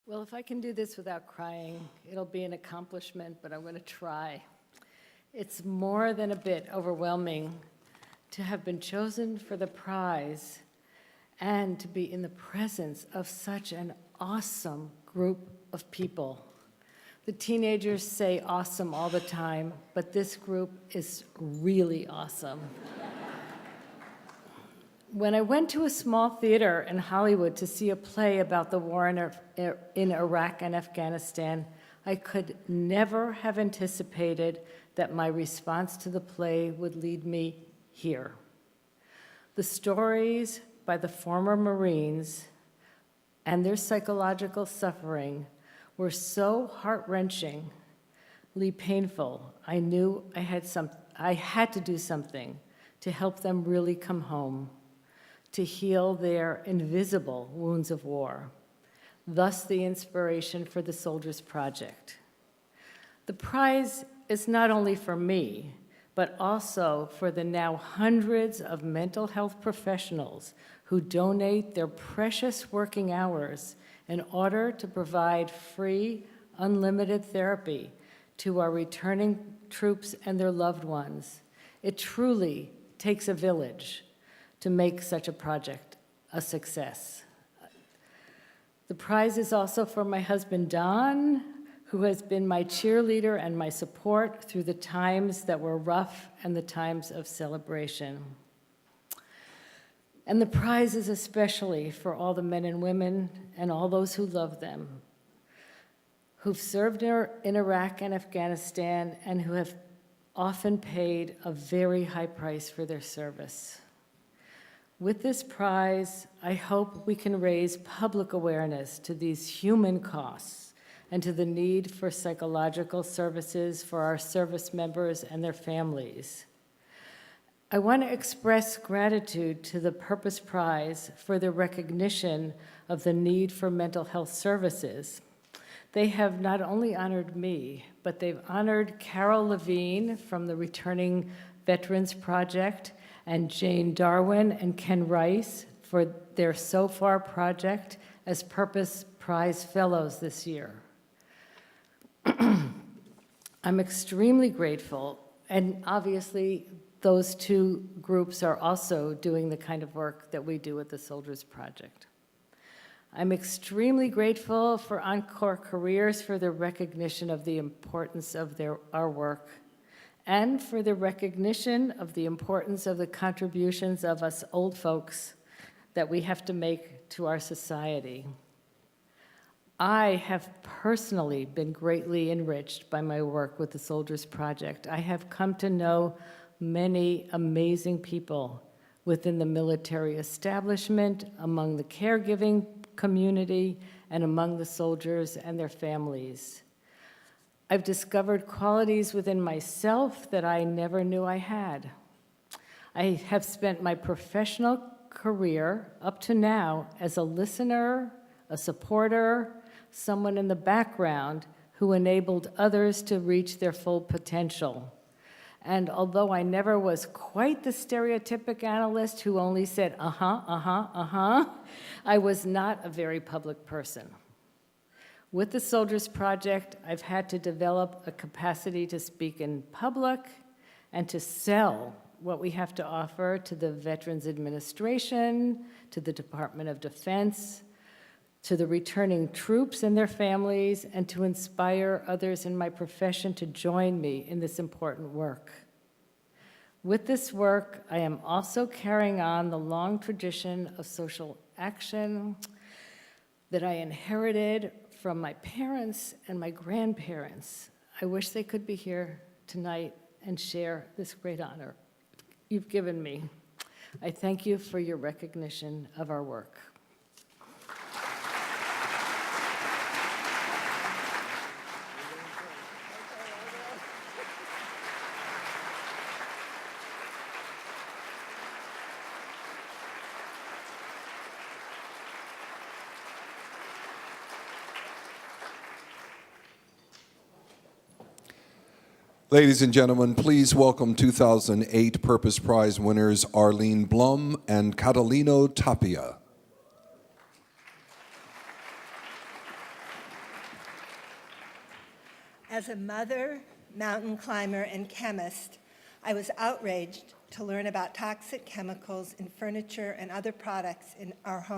Well, if I can do this without crying, it'll be an accomplishment, but I'm going to try. It's more than a bit overwhelming to have been chosen for the prize and to be in the presence of such an awesome group of people. The teenagers say awesome all the time, but this group is really awesome. When I went to a small theater in Hollywood to see a play about the war in Iraq and Afghanistan, I could never have anticipated that my response to the play would lead me here. The stories by the former Marines and their psychological suffering were so heart-wrenchingly painful, I knew I had to do something to help them really come home, to heal their invisible wounds of war, thus the inspiration for the Soldiers Project. The prize is not only for me, but also for the now hundreds of mental health professionals who donate their precious working hours in order to provide free, unlimited therapy to our returning troops and their loved ones. It truly takes a village to make such a project a success. The prize is also for my husband, Don, who has been my cheerleader and my support through the times that were rough and the times of celebration. And the prize is especially for all the men and women and all those who love them, who've served in Iraq and Afghanistan and who have often paid a very high price for their service. With this prize, I hope we can raise public awareness to these human costs and to the need for psychological services for our service members and their families. I want to express gratitude to the Purpose Prize for the recognition of the need for mental health services. They have not only honored me, but they've honored Carol Levine from the Returning Veterans Project and Jane Darwin and Ken Rice for their So Far project as Purpose Prize Fellows this year. I'm extremely grateful, and obviously those two groups are also doing the kind of work that we do at the Soldiers Project. I'm extremely grateful for Encore Careers for the recognition of the importance of our work, and for the recognition of the importance of the contributions of us old folks that we have to make to our society. I have personally been greatly enriched by my work with the Soldiers Project. I have come to know many amazing people within the military establishment, among the caregiving community, and among the soldiers and their families. I've discovered qualities within myself that I never knew I had. I have spent my professional career up to now as a listener, a supporter, someone in the background who enabled others to reach their full potential. And although I never was quite the stereotypic analyst who only said, I was not a very public person. With the Soldiers Project, I've had to develop a capacity to speak in public and to sell what we have to offer to the Veterans Administration, to the Department of Defense, to the returning troops and their families, and to inspire others in my profession to join me in this important work. With this work, I am also carrying on the long tradition of social action that I inherited from my parents and my grandparents. I wish they could be here tonight and share this great honor you've given me. I thank you for your recognition of our work. Ladies and gentlemen, please welcome 2008 Purpose Prize winners Arlene Blum and Catalino Tapia. As a mother, mountain climber, and chemist, I was outraged to learn about toxic chemicals in furniture and other products in our home.